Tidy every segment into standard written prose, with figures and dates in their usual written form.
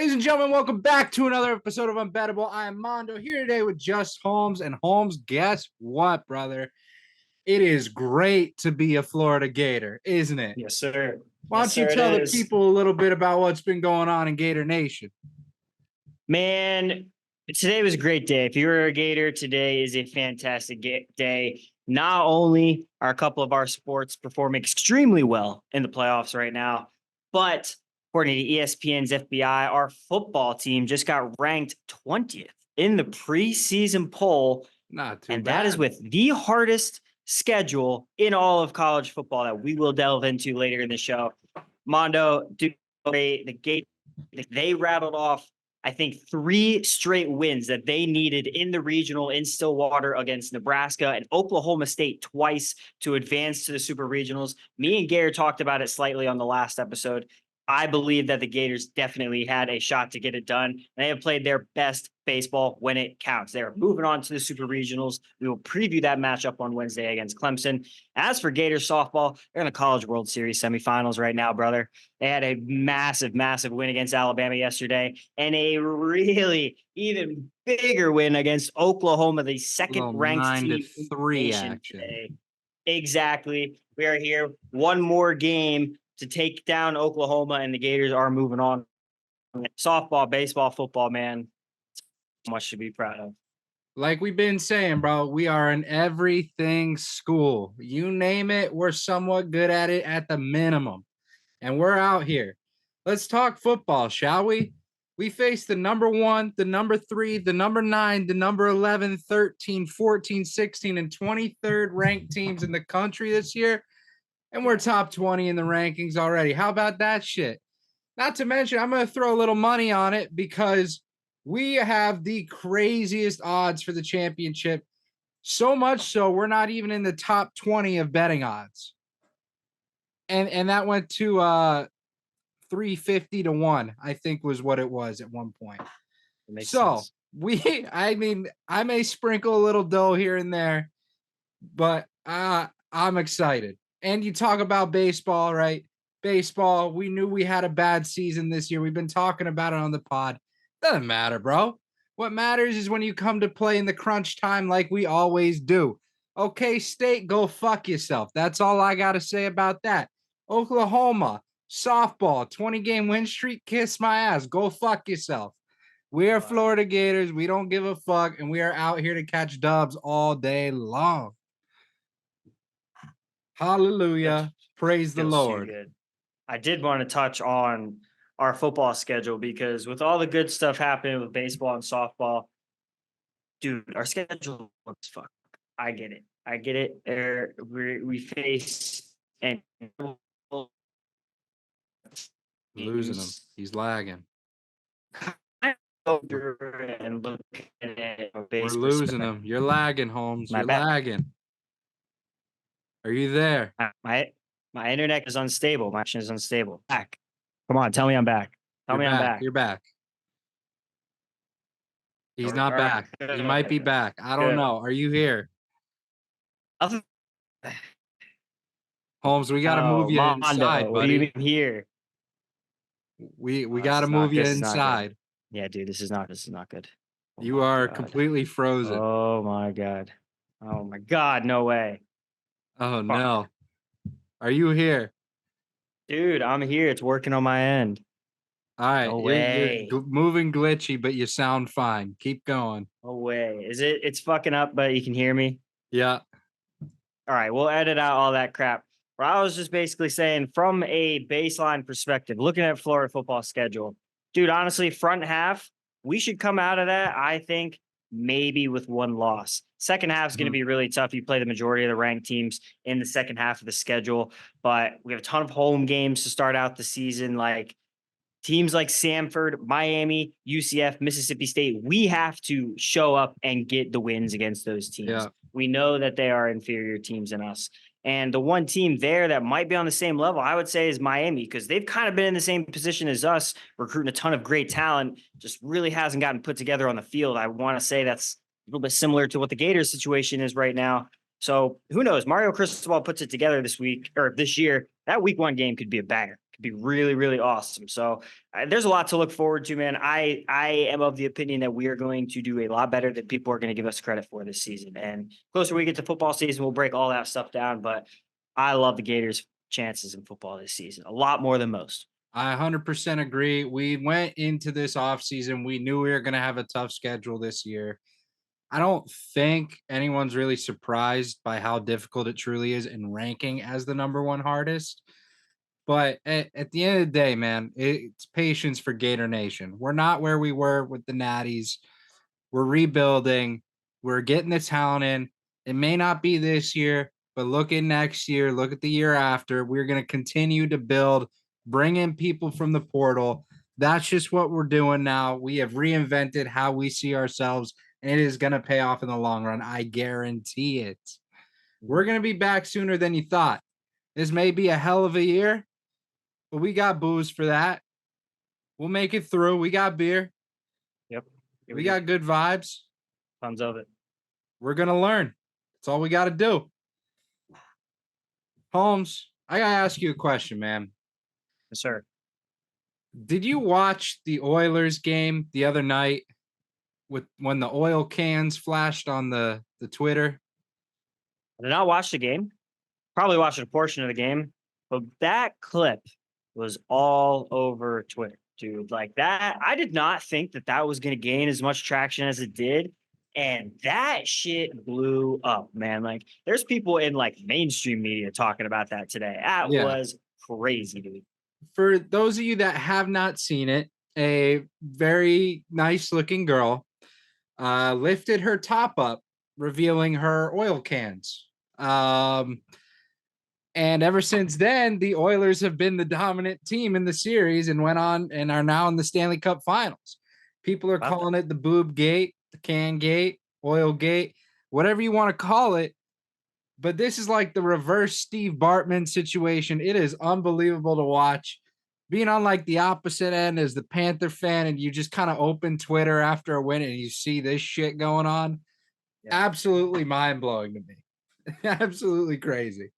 Ladies and gentlemen, welcome back to another episode of Unbettable. I am Mondo here today with just Holmes. And Holmes, guess what, brother? It is great to be a Florida Gator, isn't it? Yes, sir. Why don't you tell the people a little bit about what's been going on in Gator Nation? Man, today was a great day. If you're a Gator, today is a fantastic day. Not only are a couple of our sports performing extremely well in the playoffs right now, but according to ESPN's FBI, our football team just got ranked 20th in the preseason poll. Not too and bad. That is with the hardest schedule in all of college football that we will delve into later in the show. Mondo, the Gators, they rattled off, I think, 3 straight wins that they needed in the regional in Stillwater against Nebraska and Oklahoma State twice to advance to the Super Regionals. Me and Gare talked about it slightly on the last episode. I believe that the Gators definitely had a shot to get it done. And they have played their best baseball when it counts. They're moving on to the Super Regionals. We will preview that matchup on Wednesday against Clemson. As for Gators softball, they're in the College World Series semifinals right now, brother. They had a massive, massive win against Alabama yesterday and a really even bigger win against Oklahoma, the second-ranked team 9-3 action. Today. Exactly. We are here. One more game to take down Oklahoma, and the Gators are moving on. Softball, baseball, football, man, so much to be proud of. Like we've been saying, bro, we are an everything school. You name it, we're somewhat good at it at the minimum. And we're out here. Let's talk football, shall we? We face the number 1, the number 3, the number 9, the number 11, 13, 14, 16, and 23rd ranked teams in the country this year. And we're top 20 in the rankings already. How about that shit? Not to mention, I'm going to throw a little money on it because we have the craziest odds for the championship. So much so, we're not even in the top 20 of betting odds. And that went to 350 to 1, I think was what it was at one point. So sense. I may sprinkle a little dough here and there, but I'm excited. And you talk about baseball, right? Baseball, we knew we had a bad season this year. We've been talking about it on the pod. Doesn't matter, bro. What matters is when you come to play in the crunch time like we always do. Okay, State, go fuck yourself. That's all I got to say about that. Oklahoma, softball, 20-game win streak, kiss my ass. Go fuck yourself. We are Florida Gators. We don't give a fuck, and we are out here to catch dubs all day long. Hallelujah. Praise the Lord. Good. I did want to touch on our football schedule because with all the good stuff happening with baseball and softball, dude, our schedule looks fuck. I get it. We face and losing him. He's lagging. And look at we're losing him. You're lagging, Holmes. You're lagging. Are you there? My internet is unstable. My connection is unstable. Back. Come on, tell me I'm back. Tell me I'm back. You're back. He's not back. He might be back. I don't know. Are you here? Holmes, we gotta move you inside, buddy. What do you mean here? We gotta move you inside. Yeah, dude, this is not good. You are completely frozen. Oh my god. No way. Oh no. Are you here? Dude, I'm here. It's working on my end. All right. No way. You're moving glitchy, but you sound fine. Keep going. No way. It's fucking up, but you can hear me? Yeah. All right. We'll edit out all that crap. Well, I was just basically saying from a baseline perspective, looking at Florida football schedule, dude, honestly, front half, we should come out of that, I think, maybe with 1 loss. Second half is going to be really tough. You play the majority of the ranked teams in the second half of the schedule, but we have a ton of home games to start out the season. Like teams like Samford, Miami, UCF, Mississippi State, we have to show up and get the wins against those teams. Yeah. We know that they are inferior teams than us. And the one team there that might be on the same level, I would say, is Miami, because they've kind of been in the same position as us, recruiting a ton of great talent, just really hasn't gotten put together on the field. I want to say that's a little bit similar to what the Gators situation is right now. So who knows? Mario Cristobal puts it together this week or this year. That week 1 game could be a banger. Could be really, really awesome. So there's a lot to look forward to, man. I am of the opinion that we are going to do a lot better than people are going to give us credit for this season. And closer we get to football season, we'll break all that stuff down. But I love the Gators' chances in football this season a lot more than most. I 100% agree. We went into this offseason. We knew we were going to have a tough schedule this year. I don't think anyone's really surprised by how difficult it truly is in ranking as the number one hardest. But at the end of the day, man, it's patience for Gator Nation. We're not where we were with the Natties. We're rebuilding. We're getting the talent in. It may not be this year, but look at next year. Look at the year after. We're going to continue to build, bring in people from the portal. That's just what we're doing now. We have reinvented how we see ourselves, and it is going to pay off in the long run. I guarantee it. We're going to be back sooner than you thought. This may be a hell of a year, but we got booze for that. We'll make it through. We got beer. Yep. We got good vibes. Tons of it. We're going to learn. That's all we got to do. Holmes, I got to ask you a question, man. Yes, sir. Did you watch the Oilers game the other night with when the oil cans flashed on the Twitter? I did not watch the game. Probably watched a portion of the game, but that clip was all over Twitter, dude. Like that, I did not think that that was going to gain as much traction as it did. And that shit blew up, man. Like there's people in like mainstream media talking about that today. That Yeah. was crazy, dude. For those of you that have not seen it, a very nice looking girl lifted her top up, revealing her oil cans. And ever since then, the Oilers have been the dominant team in the series and went on and are now in the Stanley Cup Finals. People are calling it the boob gate, the can gate, oil gate, whatever you want to call it. But this is like the reverse Steve Bartman situation. It is unbelievable to watch. Being on like the opposite end as the Panther fan, and you just kind of open Twitter after a win and you see this shit going on. Yeah. Absolutely mind blowing to me. Absolutely crazy.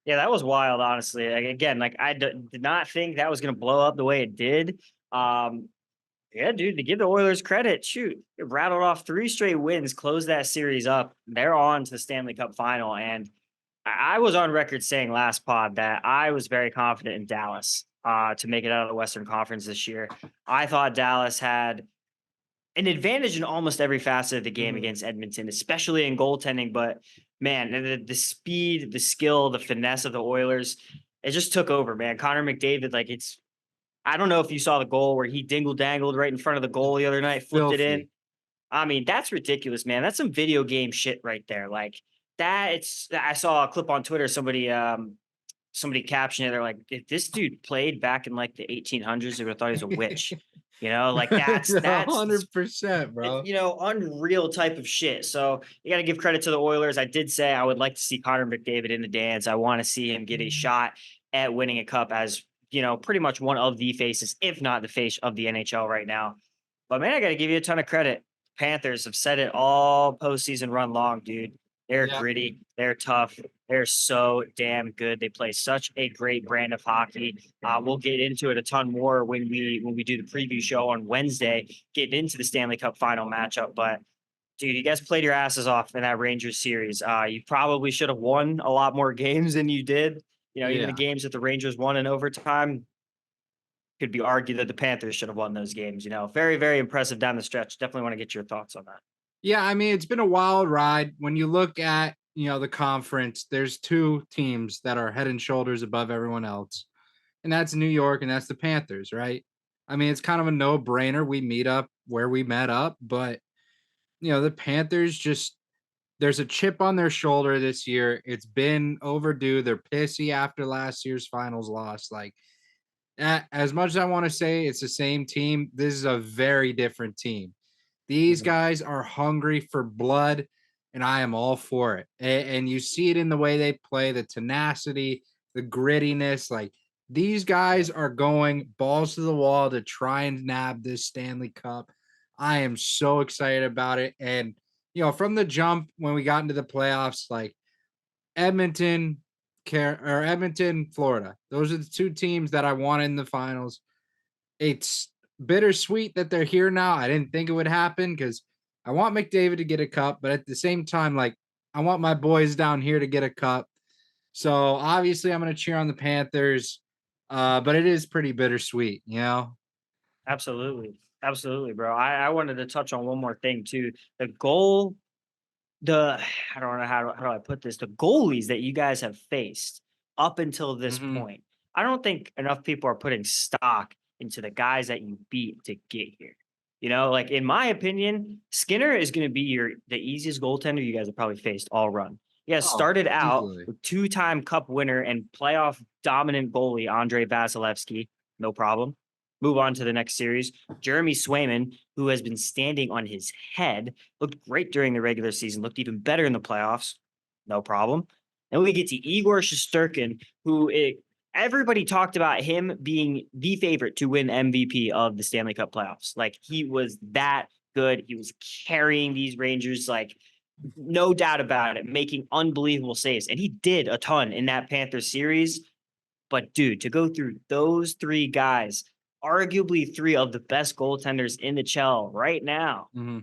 Yeah, that was wild, honestly. Like, again, like did not think that was going to blow up the way it did. Yeah, dude, to give the Oilers credit, shoot, it rattled off 3 straight wins, closed that series up. They're on to the Stanley Cup final. And I was on record saying last pod that I was very confident in Dallas to make it out of the Western Conference this year. I thought Dallas had an advantage in almost every facet of the game against Edmonton, especially in goaltending. But man, the speed, the skill, the finesse of the Oilers, it just took over, man. Connor McDavid, like I don't know if you saw the goal where he dingle dangled right in front of the goal the other night, flipped it in. I mean, that's ridiculous, man. That's some video game shit right there. Like that, I saw a clip on Twitter. Somebody captioned it. They're like, if this dude played back in like the 1800s, they would have thought he was a witch. You know, like that's 100%, bro. Unreal type of shit. So you got to give credit to the Oilers. I did say I would like to see Connor McDavid in the dance. I want to see him get a shot at winning a cup as, pretty much one of the faces, if not the face of the NHL right now. But man, I got to give you a ton of credit. Panthers have said it all postseason run long, dude. They're gritty. They're tough. They're so damn good. They play such a great brand of hockey. We'll get into it a ton more when we do the preview show on Wednesday, getting into the Stanley Cup final matchup. But dude, you guys played your asses off in that Rangers series. You probably should have won a lot more games than you did. Even the games that the Rangers won in overtime, could be argued that the Panthers should have won those games. Very, very impressive down the stretch. Definitely want to get your thoughts on that. Yeah, I mean, it's been a wild ride. When you look at, the conference, there's 2 teams that are head and shoulders above everyone else. And that's New York and that's the Panthers, right? I mean, it's kind of a no-brainer. We meet up where we met up, but the Panthers there's a chip on their shoulder this year. It's been overdue. They're pissy after last year's finals loss. Like, as much as I want to say it's the same team, this is a very different team. These guys are hungry for blood, and I am all for it. And you see it in the way they play, the tenacity, the grittiness. Like, these guys are going balls to the wall to try and nab this Stanley Cup. I am so excited about it. And, from the jump when we got into the playoffs, like Edmonton, Edmonton, Florida. Those are the two teams that I want in the finals. It's bittersweet that they're here now. I didn't think it would happen because I want McDavid to get a cup, but at the same time, like I want my boys down here to get a cup. So obviously, I'm going to cheer on the Panthers, but it is pretty bittersweet, you know. Absolutely. Absolutely, bro. I wanted to touch on one more thing too. The goal, the I don't know how do I put this. The goalies that you guys have faced up until this Mm-hmm. point, I don't think enough people are putting stock into the guys that you beat to get here. You know, like in my opinion, Skinner is going to be the easiest goaltender you guys have probably faced all run. You guys Oh, started out easily. with two-time Cup winner and playoff dominant goalie Andre Vasilevsky, no problem. Move on to the next series. Jeremy Swayman, who has been standing on his head, looked great during the regular season, looked even better in the playoffs. No problem. Then we get to Igor Shesterkin, everybody talked about him being the favorite to win MVP of the Stanley Cup playoffs. Like he was that good. He was carrying these Rangers, like no doubt about it, making unbelievable saves. And he did a ton in that Panthers series. But dude, to go through those three guys, arguably three of the best goaltenders in the CHL right now, Mm-hmm.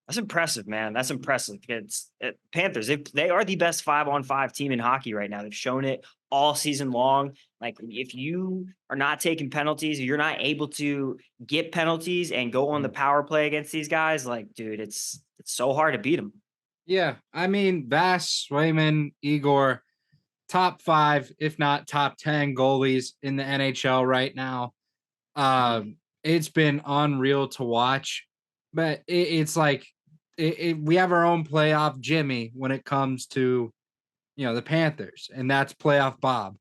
that's impressive, man. That's impressive. It's Panthers. They are the best 5-on-5 team in hockey right now. They've shown it all season long. Like if you are not taking penalties, you're not able to get penalties and go on the power play against these guys. Like, dude, it's so hard to beat them. Yeah, I mean, Vass, Swayman, Igor, top 5, if not top 10 goalies in the NHL right now. It's been unreal to watch, but it's like we have our own playoff Jimmy when it comes to the Panthers, and that's playoff Bob.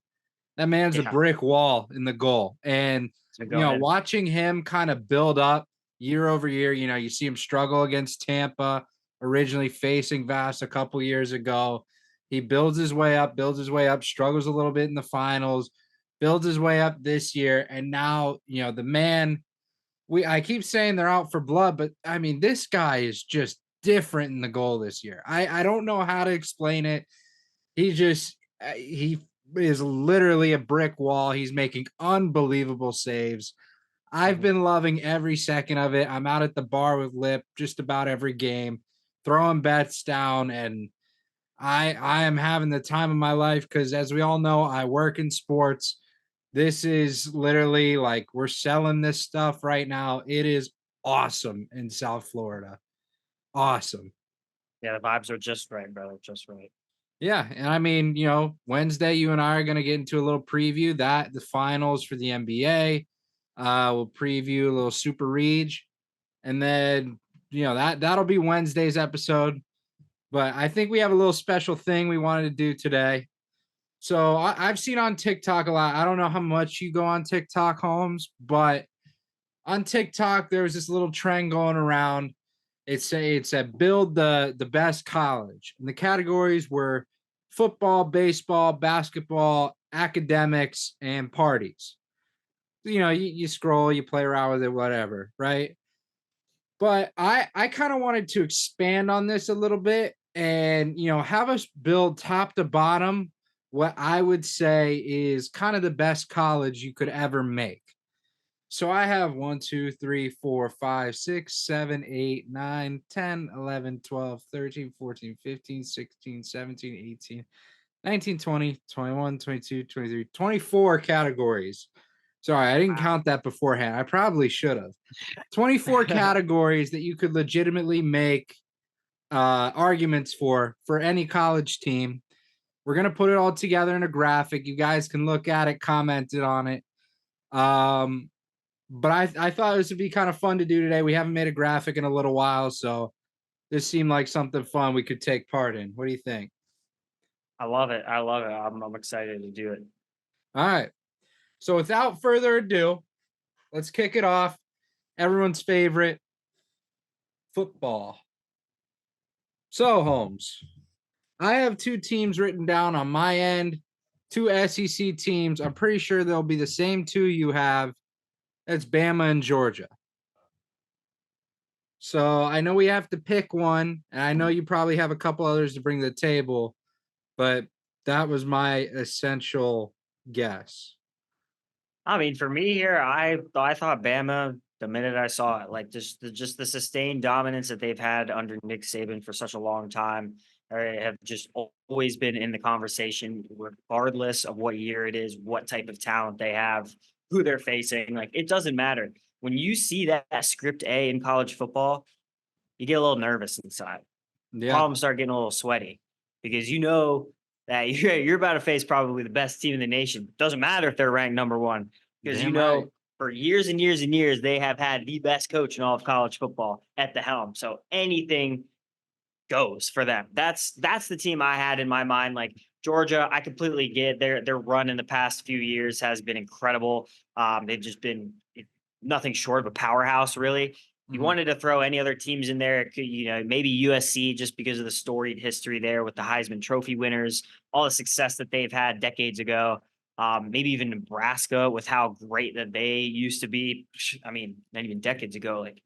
That man's a Yeah. brick wall in the goal, and So go ahead. watching him kind of build up year over year. You see him struggle against Tampa, originally facing Vass a couple years ago. He builds his way up, struggles a little bit in the finals, builds his way up this year, and now the man. I keep saying they're out for blood, but I mean this guy is just different in the goal this year. I don't know how to explain it. He is literally a brick wall. He's making unbelievable saves. I've been loving every second of it. I'm out at the bar with Lip just about every game, throwing bets down, and I am having the time of my life because, as we all know, I work in sports. This is literally like we're selling this stuff right now. It is awesome in South Florida. Awesome. Yeah, the vibes are just right, brother. Just right. Yeah, and I mean, Wednesday you and I are going to get into a little preview that the finals for the NBA. We'll preview a little Super Reg, and then that'll be Wednesday's episode. But I think we have a little special thing we wanted to do today. So I've seen on TikTok a lot. I don't know how much you go on TikTok, Holmes, but on TikTok there was this little trend going around. It said build the best college, and the categories were football, baseball, basketball, academics, and parties. You scroll, you play around with it, whatever, right? But I kind of wanted to expand on this a little bit and have us build top to bottom what I would say is kind of the best college you could ever make. So I have 1, 2, 3, 4, 5, 6, 7, 8, 9, 10, 11, 12, 13, 14, 15, 16, 17, 18, 19, 20, 21, 22, 23, 24 categories. Sorry, I didn't count that beforehand. I probably should have. 24 categories that you could legitimately make arguments for any college team. We're going to put it all together in a graphic. You guys can look at it, comment it on it. But I thought this would be kind of fun to do today. We haven't made a graphic in a little while, so this seemed like something fun we could take part in. What do you think? I love it. I love it. I'm excited to do it. All right. So without further ado, let's kick it off. Everyone's favorite, football. So, Holmes, I have two teams written down on my end, two SEC teams. I'm pretty sure they'll be the same two you have. That's Bama and Georgia. So I know we have to pick one, and I know you probably have a couple others to bring to the table, but That was my essential guess. I mean, for me here, I thought Bama the minute I saw it, like just the sustained dominance that they've had under Nick Saban for such a long time, have just always been in the conversation, regardless of what year it is, what type of talent they have, who they're facing. Like it doesn't matter when you see that script A in college football, you get a little nervous inside. Yeah, Palms start getting a little sweaty because you know that you're about to face probably the best team in the nation. Doesn't matter if they're ranked number one because you damn right. know for years and years and years they have had the best coach in all of college football at the helm. So anything goes for them. That's the team I had in my mind. Like Georgia, I completely get their run in the past few years has been incredible. They've just been nothing short of a powerhouse, really. You Mhm. wanted to throw any other teams in there, maybe USC just because of the storied history there with the Heisman Trophy winners, all the success that they've had decades ago. Maybe even Nebraska with how great that they used to be. I mean, not even decades ago, like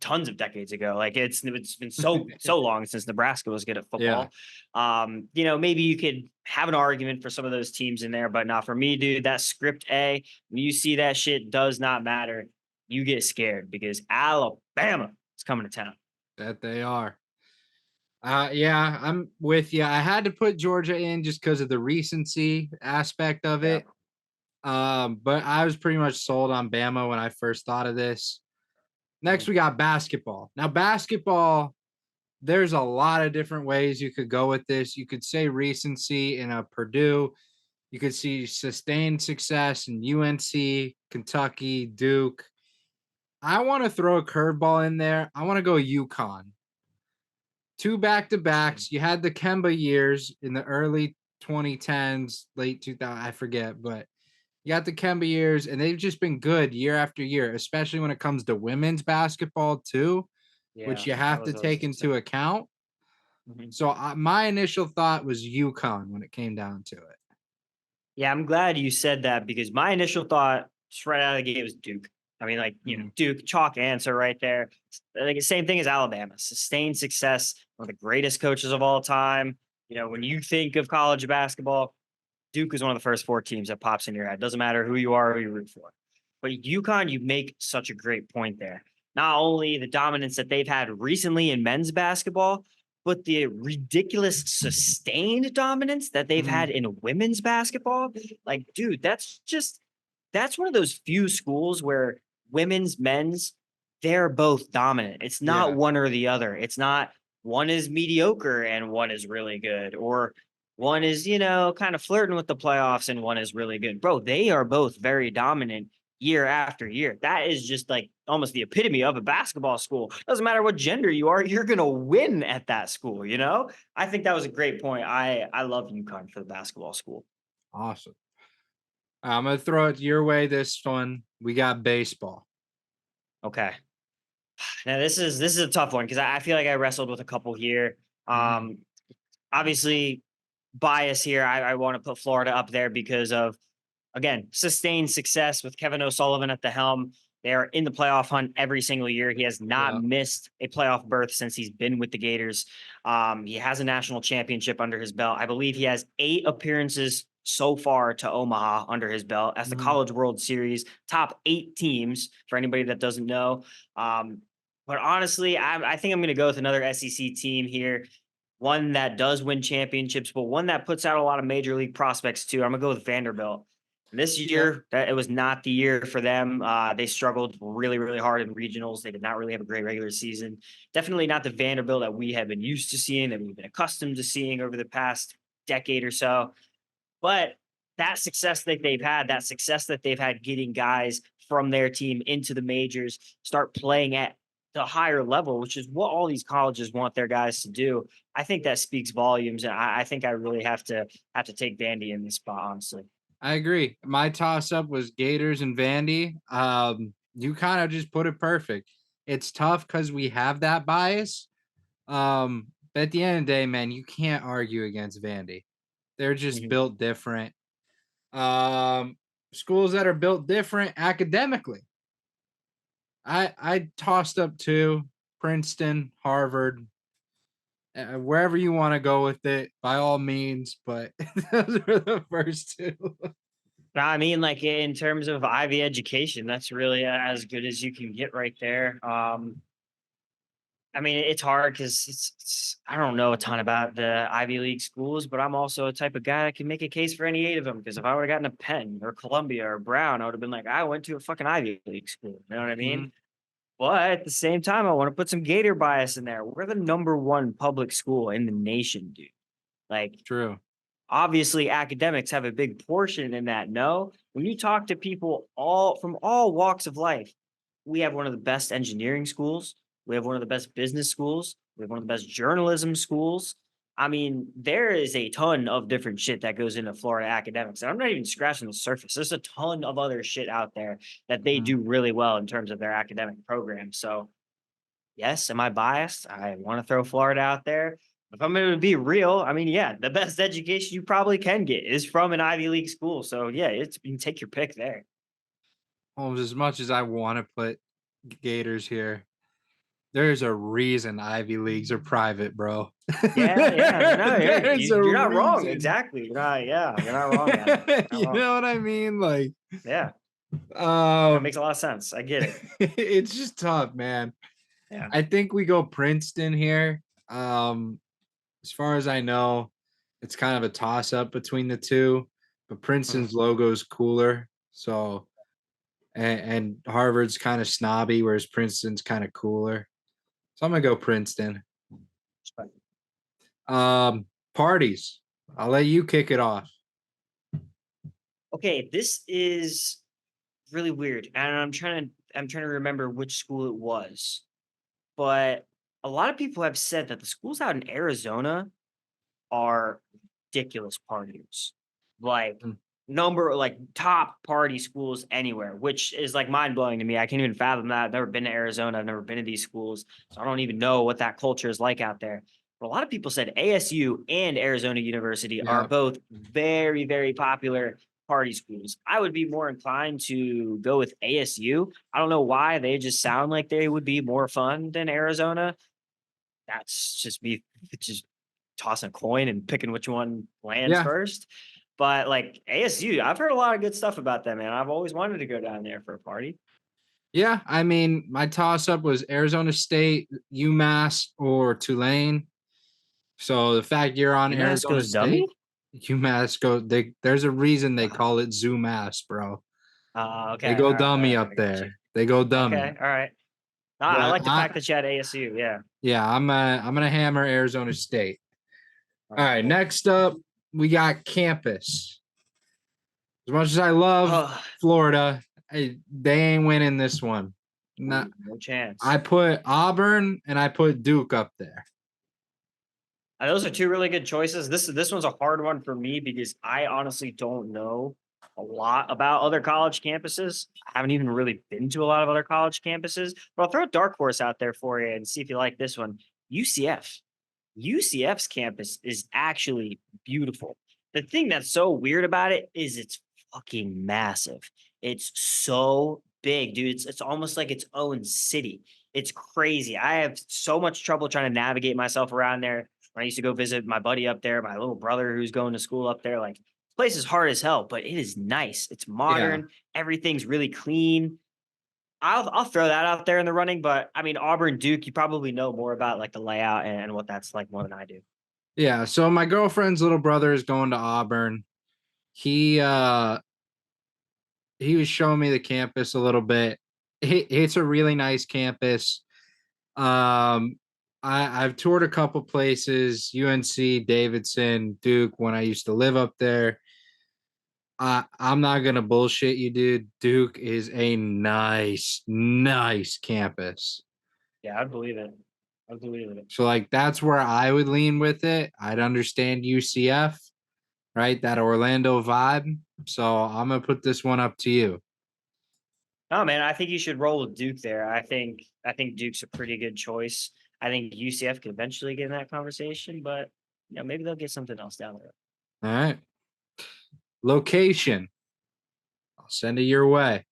tons of decades ago. Like it's been so long since Nebraska was good at Yeah, football. Maybe you could have an argument for some of those teams in there, but not for me, dude. That script A, when you see that shit does not matter. You get scared because Alabama is coming to town. that they are. Yeah, I'm with you. I had to put Georgia in just because of the recency aspect of Yeah. it. But I was pretty much sold on Bama when I first thought of this. Next, Mhm. we got basketball. Now, basketball, there's a lot of different ways you could go with this. You could say recency in a Purdue. You could see sustained success in UNC, Kentucky, Duke. I want to throw a curveball in there. I want to go UConn. Two back to backs. You had the Kemba years in the early 2010s, late 2000, I forget, but you got the Kemba years, and they've just been good year after year, especially when it comes to women's basketball, too, which Yeah, you that have to was what I was take gonna say. into account. Mhm. So my initial thought was UConn when it came down to it. Yeah, I'm glad you said that because my initial thought just right out of the gate was Duke. I mean, like, Mhm. Duke, chalk answer right there. Like the same thing as Alabama, sustained success, one of the greatest coaches of all time. When you think of college basketball, Duke is one of the first four teams that pops in your head. Doesn't matter who you are, who you root for. But UConn, you make such a great point there. Not only the dominance that they've had recently in men's basketball, but the ridiculous sustained dominance that they've Mhm. had in women's basketball. Like, dude, that's one of those few schools where women's, men's, they're both dominant. It's not Yeah. one or the other. It's not one is mediocre and one is really good, or one is, kind of flirting with the playoffs and one is really good. Bro, they are both very dominant year after year. That is just like almost the epitome of a basketball school. Doesn't matter what gender you are, you're going to win at that school. I think that was a great point. I love UConn for the basketball school. Awesome. I'm going to throw it your way this one. We got baseball. Okay. Now this is a tough one because I feel like I wrestled with a couple here. Mhm. Um, Obviously bias here. I want to put Florida up there because of again, sustained success with Kevin O'Sullivan at the helm. They are in the playoff hunt every single year. He has not Yeah. missed a playoff berth since he's been with the Gators. He has a national championship under his belt. I believe he has 8 appearances so far to Omaha under his belt as the Mhm. College World Series, top 8 teams for anybody that doesn't know. Um, but honestly, I think I'm going to go with another SEC team here, one that does win championships, but one that puts out a lot of major league prospects too. I'm gonna go with Vanderbilt. This Yeah. year, that it was not the year for them. They struggled really, really hard in regionals. They did not really have a great regular season. Definitely not the Vanderbilt that we have been used to seeing, that we've been accustomed to seeing over the past decade or so. But that success that they've had getting guys from their team into the majors, start playing at the higher level, which is what all these colleges want their guys to do. I think that speaks volumes, and I think I really have to take Vandy in this spot, honestly. I agree. My toss up was Gators and Vandy. You kind of just put it perfect. It's tough because we have that bias. But at the end of the day, man, you can't argue against Vandy. They're just Mhm. built different. Um, Schools that are built different academically. I tossed up two: Princeton, Harvard. Wherever you want to go with it, by all means. But those are the first two. No, I mean, like in terms of Ivy education, that's really as good as you can get right there. I mean, it's hard because I don't know a ton about the Ivy League schools, but I'm also a type of guy that can make a case for any 8 of them. Because if I would have gotten a Penn or Columbia or Brown, I would have been like, I went to a fucking Ivy League school. You know what I mean? Mhm. But at the same time, I want to put some Gator bias in there. We're the number one public school in the nation, dude. Like, True. obviously, academics have a big portion in that. No, when you talk to people all from all walks of life, we have one of the best engineering schools. We have one of the best business schools. We have one of the best journalism schools. I mean, there is a ton of different shit that goes into Florida academics. And I'm not even scratching the surface. There's a ton of other shit out there that they Mhm. do really well in terms of their academic program. So, yes, am I biased? I want to throw Florida out there. If I'm going to be real, I mean, yeah, the best education you probably can get is from an Ivy League school. So, yeah, you can take your pick there. Holmes, as much as I want to put Gators here, there's a reason Ivy Leagues are private, bro. Yeah, yeah. No, hey, There's a you're not wrong. reason. Exactly. You're not, yeah, you're not wrong, man. Not You wrong. know what I mean? Like, Yeah, that um, makes a lot of sense. I get it. it's just tough, man. Yeah. I think we go Princeton here. Um, as far as I know, it's kind of a toss up between the two, but Mhm. Princeton's logo is cooler. So, and Harvard's kind of snobby, whereas Princeton's kind of cooler. So I'm gonna go Princeton. Um, Parties. I'll let you kick it off. Okay, this is really weird, and I'm trying to remember which school it was, but a lot of people have said that the schools out in Arizona are ridiculous partiers. Like Mm. like top party schools anywhere, which is like mind blowing to me. I can't even fathom that. I've never been to Arizona. I've never been to these schools. So I don't even know what that culture is like out there. But a lot of people said ASU and Arizona University are Yeah. both very, very popular party schools. I would be more inclined to go with ASU. I don't know why. They just sound like they would be more fun than Arizona. That's just me just tossing a coin and picking which one lands Yeah. first. But like ASU, I've heard a lot of good stuff about them, man. I've always wanted to go down there for a party. Yeah. I mean, my toss up was Arizona State, UMass, or Tulane. So the fact you're on UMass Arizona goes dummy. State, UMass go there's a reason they call it Zoomass, bro. They Okay, go all right, all dummy right, up I got you. there. They go dummy. Okay, all right. I But like the fact that you had ASU. Yeah. yeah, I'm gonna hammer Arizona State. All All right, right, cool. next up we got campus. As much as I love Oh, Florida, they ain't winning this one. Not, no chance. I put Auburn and I put Duke up there. Those are two really good choices. This one's a hard one for me because I honestly don't know a lot about other college campuses. I haven't even really been to a lot of other college campuses, but I'll throw a dark horse out there for you and see if you like this one. UCF. UCF's campus is actually beautiful. The thing that's so weird about it is it's fucking massive. It's so big, dude. It's almost like its own city. It's crazy. I have so much trouble trying to navigate myself around there. When I used to go visit my buddy up there, my little brother who's going to school up there, like this place is hard as hell, but it is nice. It's Yeah. modern. Everything's really clean. I'll throw that out there in the running, but I mean Auburn Duke, you probably know more about like the layout and what that's like more than I do. Yeah. So my girlfriend's little brother is going to Auburn. He uh he was showing me the campus a little bit. It's a really nice campus. Um I've toured a couple places, UNC, Davidson, Duke when I used to live up there. I'm not gonna bullshit you, dude. Duke is a nice campus. Yeah, I believe it. I believe it. So like that's where I would lean with it. I'd understand UCF, right? That Orlando vibe. So I'm gonna put this one up to you. No, man, I think you should roll with Duke there. I think Duke's a pretty good choice. I think UCF could eventually get in that conversation, but maybe they'll get something else down the road. All right. Location. I'll send it your way.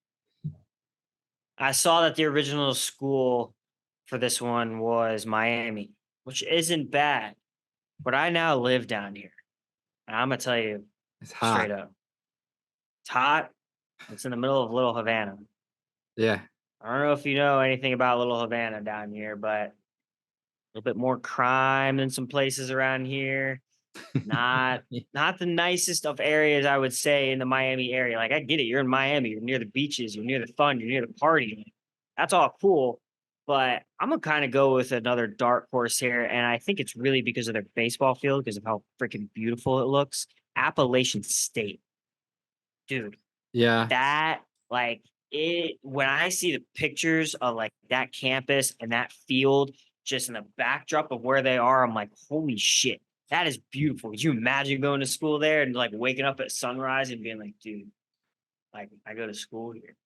I saw that the original school for this one was Miami. which isn't bad. But I now live down here. And I'm gonna tell you It's straight hot. up. It's hot. It's in the middle of Little Havana. Yeah. I don't know if you know anything about Little Havana down here, but a little bit more crime than some places around here. Not not the nicest of areas, I would say, in the Miami area. Like, I get it. You're in Miami. You're near the beaches. You're near the fun. You're near the party. That's all cool. But I'm gonna kind of go with another dark horse here, and I think it's really because of their baseball field, because of how freaking beautiful it looks. Appalachian State, dude. Yeah. That like it when I see the pictures of like that campus and that field just in the backdrop of where they are, I'm like, holy shit, that is beautiful. Could you imagine going to school there and like waking up at sunrise and being like, dude, like I go to school here.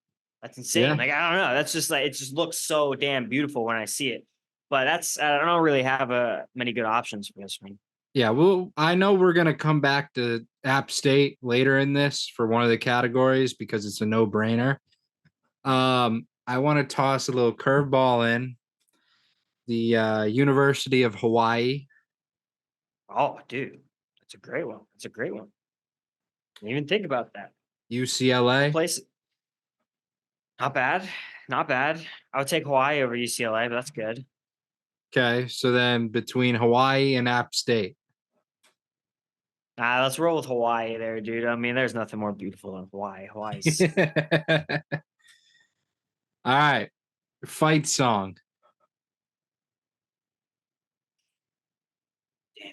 That's insane. Yeah. Like, I don't know. That's just like it just looks so damn beautiful when I see it. But that's I don't really have many good options for this one. Yeah. Well, I know we're going to come back to App State later in this for one of the categories because it's a no brainer. I want to toss a little curveball in the University of Hawaii, Oh, dude. That's a great one. That's a great one. Didn't even think about that. What UCLA. place? Not bad. Not bad. I would take Hawaii over UCLA, but that's good. Okay. So then between Hawaii and App State. Let's roll with Hawaii there, dude. I mean, there's nothing more beautiful than Hawaii. Hawaii's All right. Fight song. damn.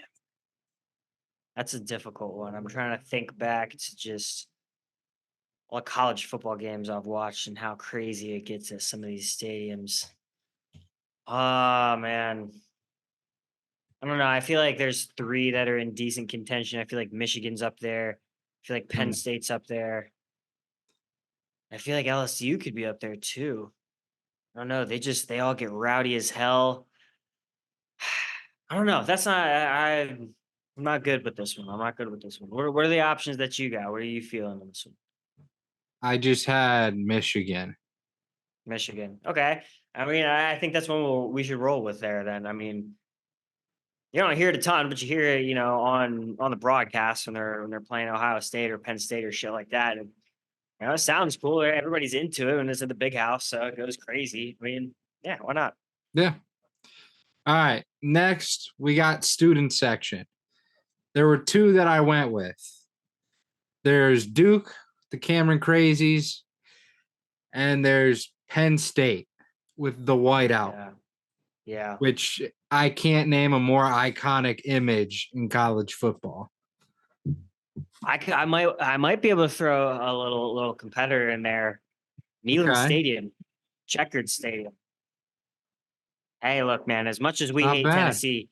That's a difficult one. I'm trying to think back to just all the college football games I've watched and how crazy it gets at some of these stadiums. Oh man. I don't know. I feel like there's three that are in decent contention. I feel like Michigan's up there. I feel like Penn Mm. State's up there. I feel like LSU could be up there too. I don't know. They all get rowdy as hell. I don't know. That's not I'm not good with this one. I'm not good with this one. What are the options that you got? What are you feeling on this one? I just had Michigan. Michigan. Okay. I mean, I think that's one we should roll with there. Then I mean, you don't hear it a ton, but you hear it, on the broadcast when they're playing Ohio State or Penn State or shit like that. And it sounds cool. Everybody's into it, and it's in the big house, so it goes crazy. I mean, yeah, why not? Yeah. All right. Next, we got student section. There were two that I went with. There's Duke, the Cameron Crazies, and there's Penn State with the whiteout, Yeah. Yeah. which I can't name a more iconic image in college football. I might be able to throw a little competitor in there. Neyland Okay. Stadium, checkered stadium. Hey, look, man, as much as we Not hate bad. Tennessee,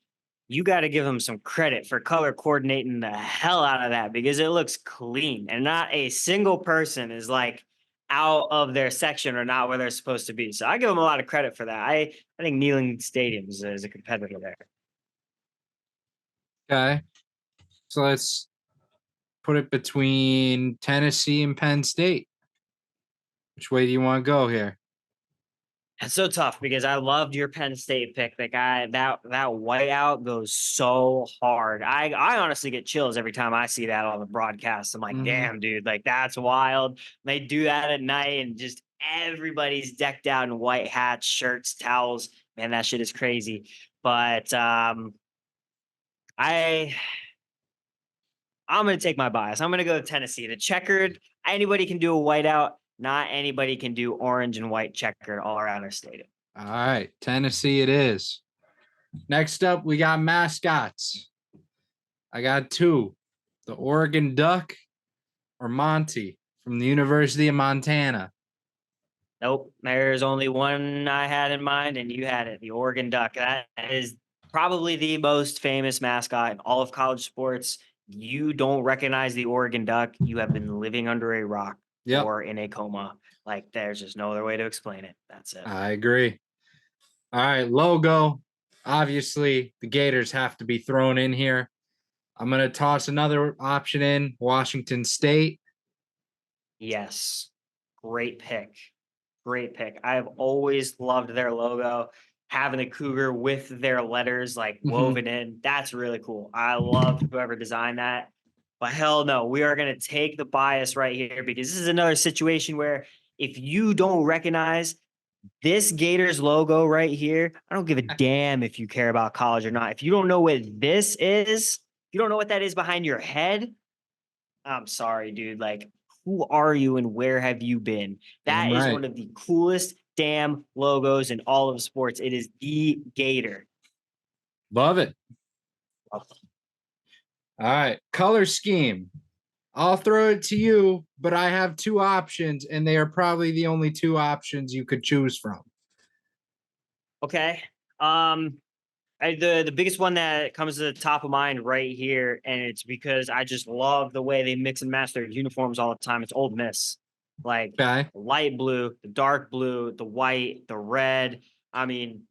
you got to give them some credit for color coordinating the hell out of that because it looks clean and not a single person is like out of their section or not where they're supposed to be. So I give them a lot of credit for that. I think Neyland Stadium is a competitor there. Okay. So let's put it between Tennessee and Penn State. Which way do you want to go here? It's so tough because I loved your Penn State pick. That guy, that whiteout goes so hard. I honestly get chills every time I see that on the broadcast. I'm like, Mhm. damn, dude, like that's wild. They do that at night and just everybody's decked out in white hats, shirts, towels. Man, that shit is crazy. But I I'm gonna take my bias. I'm gonna go with Tennessee. The checkered, anybody can do a whiteout. Not anybody can do orange and white checkered all around our stadium. All right. Tennessee it is. Next up, we got mascots. I got two, the Oregon Duck or Monty from the University of Montana. Nope. There's only one I had in mind, and you had it, the Oregon Duck. That is probably the most famous mascot in all of college sports. You don't recognize the Oregon Duck, you have been living under a rock Yep, or in a coma. Like, there's just no other way to explain it. That's it. I agree. All right, logo. Obviously, the Gators have to be thrown in here. I'm going to toss another option in, Washington State. Yes. Great pick. Great pick. I've always loved their logo. having the cougar with their letters like Mhm. woven in. That's really cool. I love whoever designed that. But hell no, we are going to take the bias right here because this is another situation where if you don't recognize this Gators logo right here, I don't give a damn if you care about college or not. If you don't know what this is, you don't know what that is behind your head. I'm sorry, dude. Like, who are you and where have you been? Damn That is right. one of the coolest damn logos in all of sports. It is the Gator. Love it. All right. Color scheme. I'll throw it to you, but I have two options, and they are probably the only two options you could choose from. Okay. The biggest one that comes to the top of mind right here, and it's because I just love the way they mix and match their uniforms all the time. It's Old Miss, like Okay. the light blue, the dark blue, the white, the red. I mean,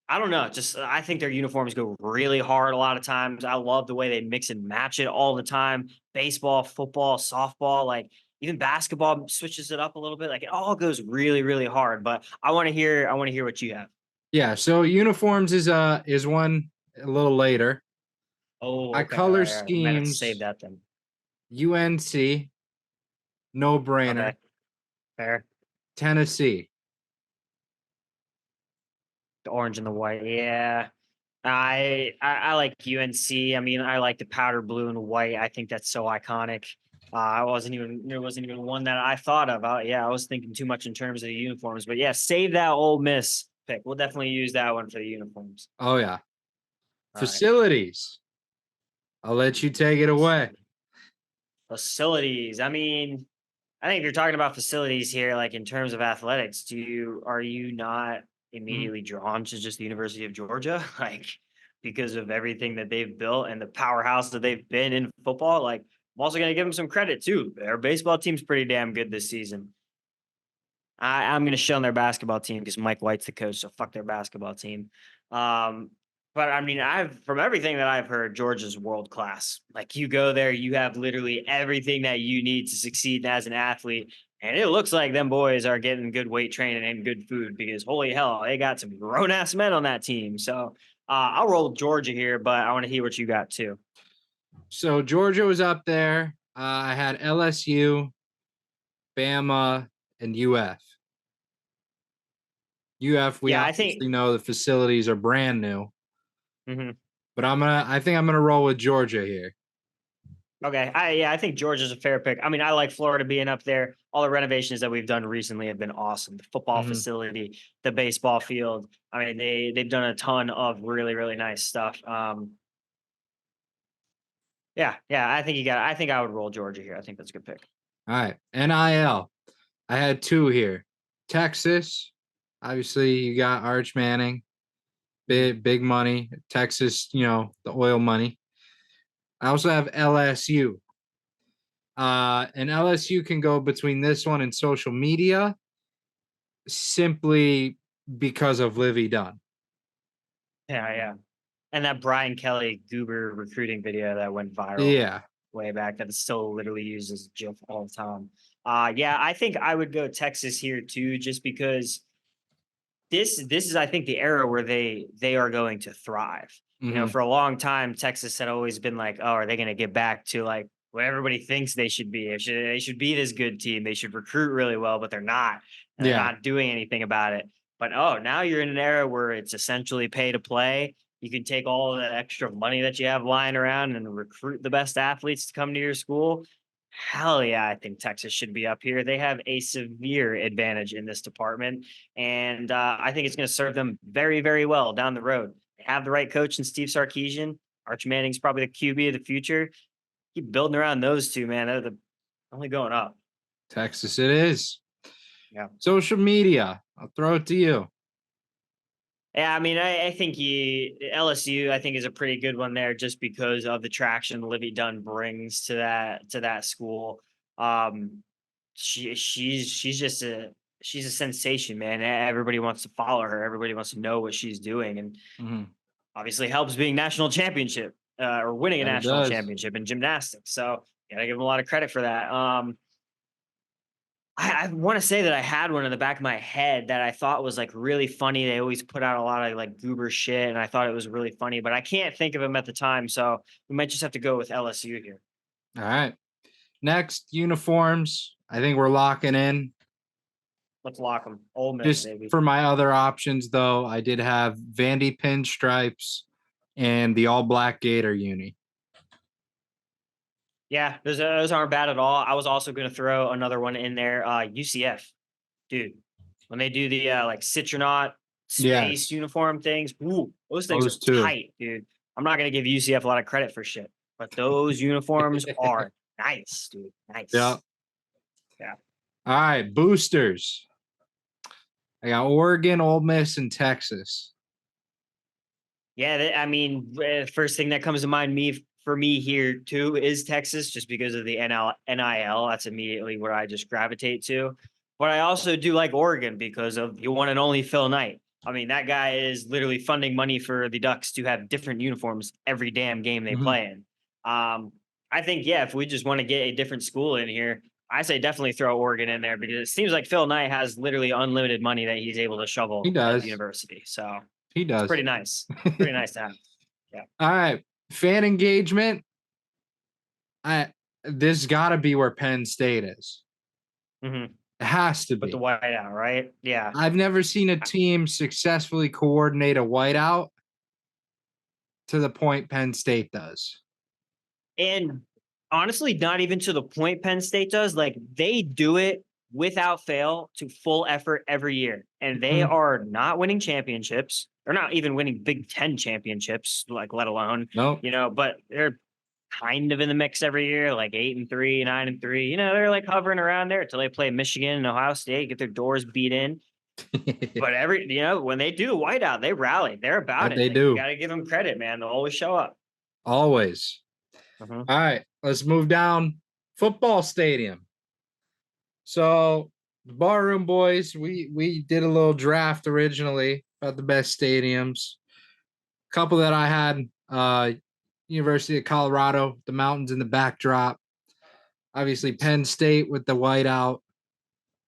I don't know. Just I think their uniforms go really hard a lot of times. I love the way they mix and match it all the time. Baseball, football, softball, like even basketball switches it up a little bit. Like it all goes really, really hard. But I want to hear what you have. Yeah. So uniforms is one a little later. Oh, My okay. All color right, all right. We might have to save schemes, that then. UNC, no brainer. Okay, fair. Tennessee. The orange and the white. Yeah. I like UNC. I mean, I like the powder blue and white. I think that's so iconic. There wasn't even one that I thought of. Yeah, I was thinking too much in terms of the uniforms, but yeah, save that old Miss pick. We'll definitely use that one for the uniforms. Oh yeah. All right. Facilities. I'll let you take it away. Facilities. I mean, I think if you're talking about facilities here, like in terms of athletics, are you not Mhm. immediately drawn to just the University of Georgia? Like because of everything that they've built and the powerhouse that they've been in football. Like I'm also gonna give them some credit too. Their baseball team's pretty damn good this season. I'm gonna shun their basketball team because Mike White's the coach, so fuck their basketball team. Um, but I mean, I've from everything that I've heard, Georgia's world class. Like you go there, you have literally everything that you need to succeed as an athlete. And it looks like them boys are getting good weight training and good food because holy hell, they got some grown ass men on that team. So I'll roll Georgia here, but I want to hear what you got too. So Georgia was up there. I had LSU, Bama, and UF. UF, we Yeah, I obviously think. know the facilities are brand new, Mhm. but I think I'm gonna roll with Georgia here. Okay. I think Georgia's a fair pick. I mean, I like Florida being up there. All the renovations that we've done recently have been awesome. The football Mhm. facility, the baseball field. I mean, they've done a ton of really, really nice stuff. Yeah, I think I would roll Georgia here. I think that's a good pick. All right, NIL. I had two here. Texas, obviously you got Arch Manning, Mhm. big money. Texas, the oil money. I also have LSU. And LSU can go between this one and social media simply because of Livy Dunn. Yeah. And that Brian Kelly Goober recruiting video that went viral Yeah. way back that is still literally used as a GIF all the time. Yeah, I think I would go Texas here too, just because this is I think the era where they are going to thrive. You know, Hmm. for a long time, Texas had always been like, oh, are they going to get back to like what everybody thinks they should be? They should be this good team. They should recruit really well, but they're not, and they're Yeah. not doing anything about it. But oh, now you're in an era where it's essentially pay to play. You can take all of that extra money that you have lying around and recruit the best athletes to come to your school. Hell yeah, I think Texas should be up here. They have a severe advantage in this department. And I think it's going to serve them very, very well down the road. They have the right coach in Steve Sarkisian. Arch Manning's probably the QB of the future. Keep building around those two, man. They're the only going up. Texas it is. Yeah. Social media. I'll throw it to you. Yeah, I mean, I think LSU, I think, is a pretty good one there just because of the traction Livy Dunn brings to that school. Um, she's just she's a sensation, man. Everybody wants to follow her. Everybody wants to know what she's doing, and Hmm. obviously helps being national championship or winning a That it national does. championship in gymnastics. So gotta give them a lot of credit for that. I want to say that I had one in the back of my head that I thought was like really funny. They always put out a lot of like goober shit, and I thought it was really funny, but I can't think of them at the time. So we might just have to go with LSU here. All right. Next, uniforms. I think we're locking in. Let's lock them. Ole Miss, Just baby. for my other options, though, I did have Vandy pinstripes and the all black Gator uni. Yeah, those aren't bad at all. I was also going to throw another one in there. UCF, dude. When they do the like citronaut space Yes, uniform things, ooh, those things are those two. tight, dude. I'm not going to give UCF a lot of credit for shit, but those uniforms are nice, dude. Yeah. Nice. Yeah. All right, boosters. I got Oregon, Ole Miss, and Texas. Yeah, I mean, first thing that comes to mind for me here too is Texas, just because of the NIL. That's immediately what I just gravitate to. But I also do like Oregon because of the one and only Phil Knight. I mean, that guy is literally funding money for the Ducks to have different uniforms every damn game they Mhm. play in. I think, yeah, if we just want to get a different school in here, I say definitely throw Oregon in there because it seems like Phil Knight has literally unlimited money that he's able to He shovel at the does. university. So He it's does. pretty nice. Pretty nice to have. Yeah. All right, fan engagement. I This got to be where Penn State is. Mhm. It has to With the be. whiteout, right? Yeah. I've never seen a team successfully coordinate a whiteout to the point Penn State does. And honestly, not even to the point Penn State does. Like they do it without fail to full effort every year. And they Mhm. are not winning championships. They're not even winning Big Ten championships, like let alone, Nope. but they're kind of in the mix every year, like 8-3, 9-3. They're like hovering around there until they play Michigan and Ohio State, get their doors beat in. But when they do the whiteout, they rally. They're about That it. they Like you do. got to give them credit, man. They'll always show up. Always. Mhm. All right, let's move down. Football stadium. So the Barroom Boys, we did a little draft originally about the best stadiums. A couple that I had, University of Colorado, the mountains in the backdrop. Obviously Penn State with the whiteout.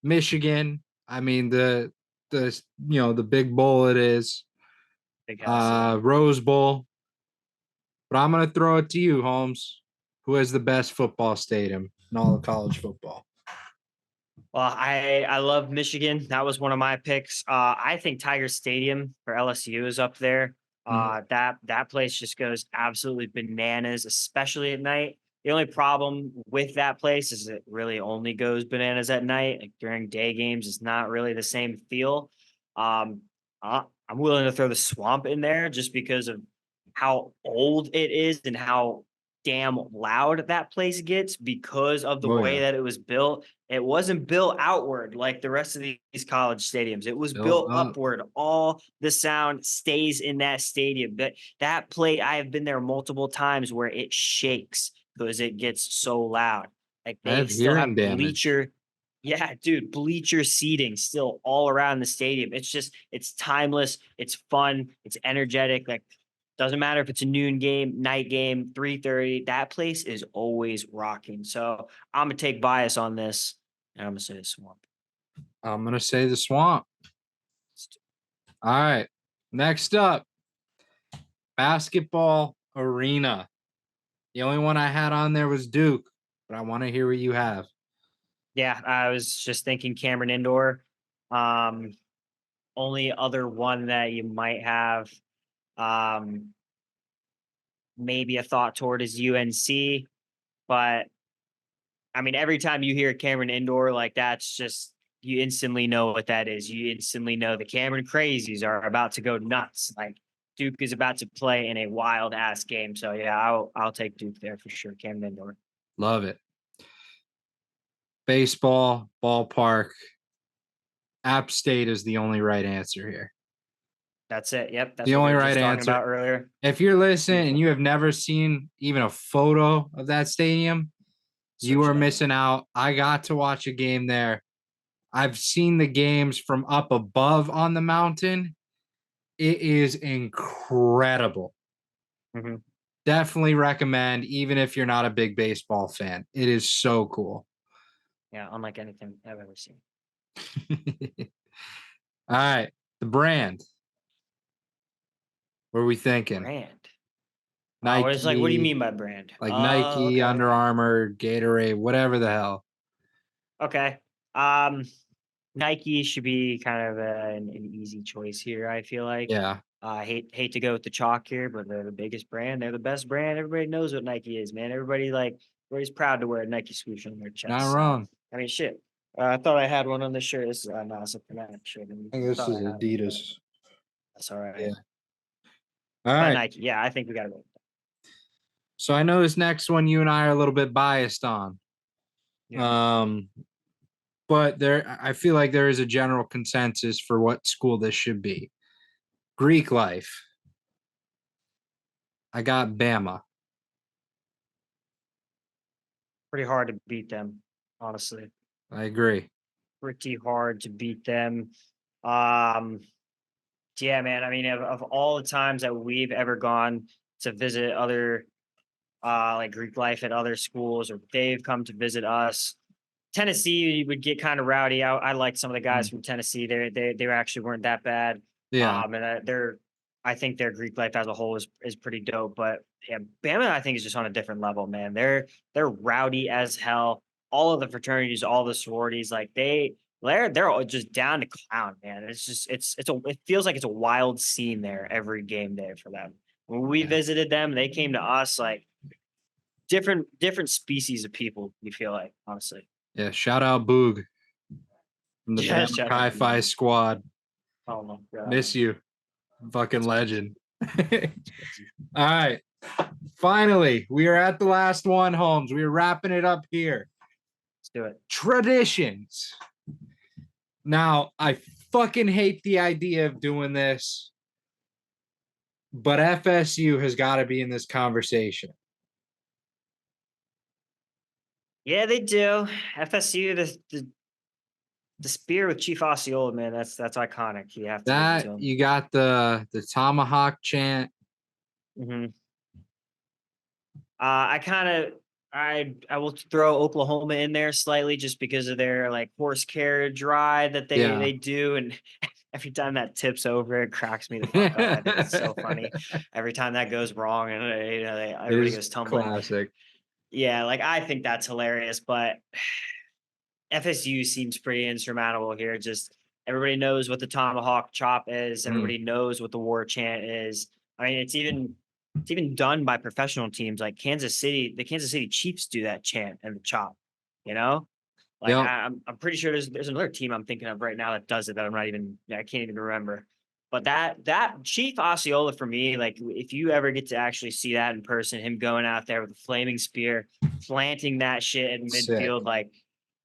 Michigan, I mean the big bowl it is. Big house, yeah. Rose Bowl. But I'm gonna throw it to you, Holmes. Who has the best football stadium in all of college football? Well, I love Michigan. That was one of my picks. I think Tiger Stadium for LSU is up there. Mhm. That place just goes absolutely bananas, especially at night. The only problem with that place is it really only goes bananas at night. Like during day games, it's not really the same feel. Um, I'm willing to throw the Swamp in there just because of how old it is and how damn loud that place gets because of the Oh way yeah, that it was built. It wasn't built outward like the rest of these college stadiums. It was built built up. upward. All the sound stays in that stadium. That plate, I have been there multiple times where it shakes because it gets so loud. Like I they have still hearing have damage. yeah, dude, bleacher seating still all around the stadium. It's timeless, it's fun, it's energetic. Like doesn't matter if it's a noon game, night game, 3:30. That place is always rocking. So I'm gonna take bias on this, and I'm gonna say the Swamp. I'm gonna say the Swamp. All right. Next up, basketball arena. The only one I had on there was Duke, but I want to hear what you have. Yeah, I was just thinking Cameron Indoor. Um, Only other one that you might have, um, maybe a thought toward is UNC, but I mean, every time you hear Cameron Indoor, like that's just you instantly know what that is. You instantly know the Cameron Crazies are about to go nuts. Like Duke is about to play in a wild ass game. So yeah, I'll take Duke there for sure. Cameron Indoor. Love it. Baseball, ballpark. App State is the only right answer here. That's it. Yep, that's The what we only were right just talking answer. about earlier. If you're listening and Beautiful. you have never seen even a photo of that stadium, you Search are it up. missing out. I got to watch a game there. I've seen the games from up above on the mountain. It is incredible. Mhm. Definitely recommend, even if you're not a big baseball fan. It is so cool. Yeah, unlike anything I've ever seen. All right, the brand. What are we thinking? Brand. Nike. What do you mean by brand? Like Oh, Nike, okay, Under okay. Armour, Gatorade, whatever the hell. Okay. Nike should be kind of an easy choice here, I feel like. Yeah, I hate to go with the chalk here, but they're the biggest brand. They're the best brand. Everybody knows what Nike is, man. Everybody's proud to wear a Nike swoosh on their not chest. So wrong. I mean, shit. I thought I had one on this shirt. This is no, it's a Fanatic shirt. I think I this thought is I had one, but Adidas. that's all right. Yeah. All But right. Nike, yeah, I think we got to go. So I know this next one you and I are a little bit biased on. Yeah. But I feel like there is a general consensus for what school this should be. Greek life. I got Bama. Pretty hard to beat them, honestly. I agree. Pretty hard to beat them. Um, yeah, man. I mean, of all the times that we've ever gone to visit other like Greek life at other schools, or they've come to visit us, Tennessee would get kind of rowdy. I liked some of the guys Mm. from Tennessee. They actually weren't that bad. Yeah. And I think their Greek life as a whole is pretty dope. But yeah, Bama I think is just on a different level, man. They're rowdy as hell. All of the fraternities, all the sororities, like they're all just down to clown, man. It's just it feels like it's a wild scene there every game day for them. When we Yeah. visited them, they came to us like different species of people. You feel like honestly. Yeah. Shout out Boog from the Yeah, Bama shout out Chi to Phi you. squad. Oh my god. Miss you. Fucking That's crazy. legend. That's crazy. All right. Finally, we are at the last one, Holmes. We are wrapping it up here. Let's do it. Traditions. Now, I fucking hate the idea of doing this, but FSU has got to be in this conversation. Yeah, they do. FSU, the spear with Chief Osceola, man, that's iconic. You have to give it to That him. you got the tomahawk chant. Hmm. I kind of I will throw Oklahoma in there slightly just because of their like horse carriage ride that Yeah. they do, and every time that tips over, it cracks me the fuck up. I think it's so funny. Every time that goes wrong, and It everybody is goes tumbling. classic. Yeah, like I think that's hilarious, but FSU seems pretty insurmountable here. Just everybody knows what the tomahawk chop is. Mm. Everybody knows what the war chant is. I mean, it's even done by professional teams like Kansas City. The Kansas City Chiefs do that chant and the chop. You know, like Yep. I'm pretty sure there's another team I'm thinking of right now that does it that I'm not even I can't even remember. But that Chief Osceola for me, like if you ever get to actually see that in person, him going out there with a flaming spear, planting that shit in Sick. midfield, like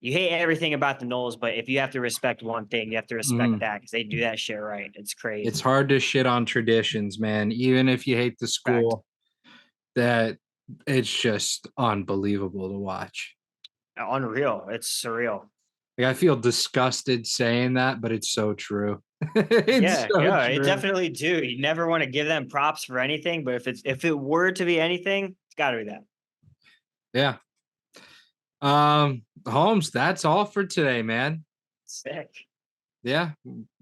you hate everything about the Knowles, but if you have to respect one thing, you have to respect Mhm. that because they do that shit right. It's crazy. It's hard to shit on traditions, man. Even if you hate the Fact. school, that it's just unbelievable to watch. Unreal. It's surreal. Like, I feel disgusted saying that, but it's so true. It's so Yeah, it true. definitely do. You never want to give them props for anything, but if it were to be anything, it's got to be that. Yeah. Holmes, that's all for today, man. Sick. Yeah.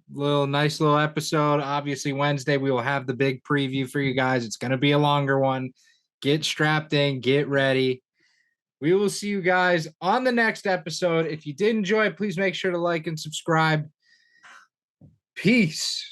Nice little episode. Obviously, Wednesday we will have the big preview for you guys. It's going to be a longer one. Get strapped in, get ready. We will see you guys on the next episode. If you did enjoy it, please make sure to like and subscribe. Peace.